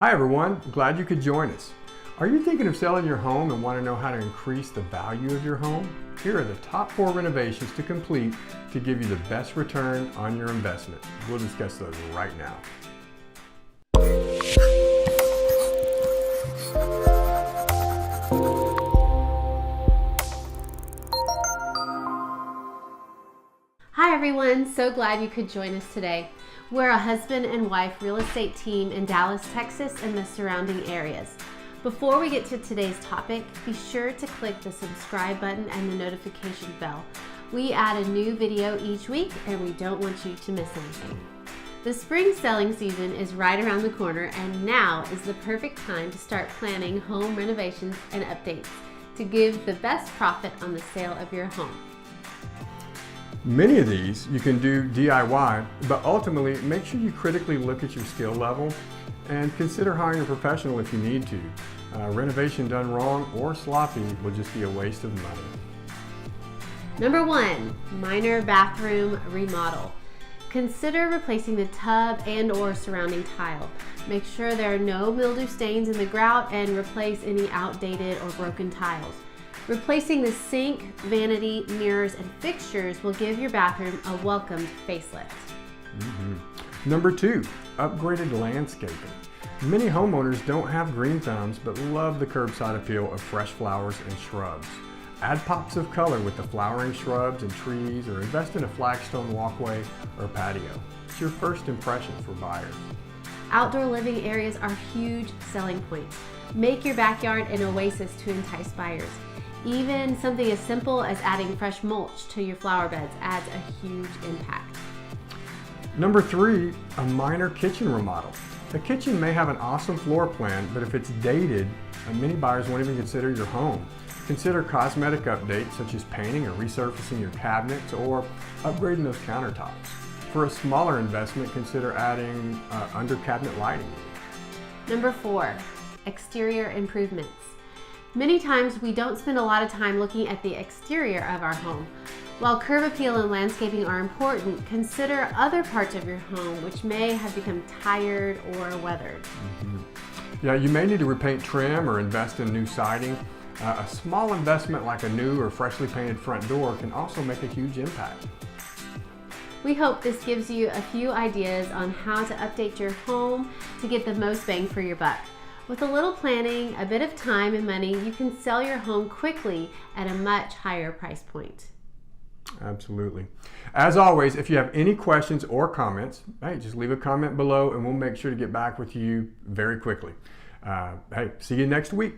Hi everyone, glad you could join us. Are you thinking of selling your home and want to know how to increase the value of your home? Here are the top 4 renovations to complete to give you the best return on your investment. We'll discuss those right now. Hi everyone, so glad you could join us today. We're a husband and wife real estate team in Dallas, Texas and the surrounding areas. Before we get to today's topic, be sure to click the subscribe button and the notification bell. We add a new video each week and we don't want you to miss anything. The spring selling season is right around the corner and now is the perfect time to start planning home renovations and updates to give the best profit on the sale of your home. Many of these you can do DIY, but ultimately make sure you critically look at your skill level and consider hiring a professional if you need to. Renovation done wrong or sloppy will just be a waste of money. Number 1, minor bathroom remodel. Consider replacing the tub and or surrounding tile. Make sure there are no mildew stains in the grout and replace any outdated or broken tiles. Replacing the sink, vanity, mirrors, and fixtures will give your bathroom a welcomed facelift. Number 2, upgraded landscaping. Many homeowners don't have green thumbs but love the curbside appeal of fresh flowers and shrubs. Add pops of color with the flowering shrubs and trees, or invest in a flagstone walkway or patio. It's your first impression for buyers. Outdoor living areas are huge selling points. Make your backyard an oasis to entice buyers. Even something as simple as adding fresh mulch to your flower beds adds a huge impact. Number 3, a minor kitchen remodel. The kitchen may have an awesome floor plan, but if it's dated, many buyers won't even consider your home. Consider cosmetic updates such as painting or resurfacing your cabinets or upgrading those countertops. For a smaller investment, consider adding under cabinet lighting. Number 4, exterior improvements. Many times we don't spend a lot of time looking at the exterior of our home. While curb appeal and landscaping are important, consider other parts of your home which may have become tired or weathered. Yeah, you may need to repaint trim or invest in new siding. A small investment like a new or freshly painted front door can also make a huge impact. We hope this gives you a few ideas on how to update your home to get the most bang for your buck. With a little planning, a bit of time and money, you can sell your home quickly at a much higher price point. Absolutely. As always, if you have any questions or comments, hey, just leave a comment below and we'll make sure to get back with you very quickly. Hey, see you next week.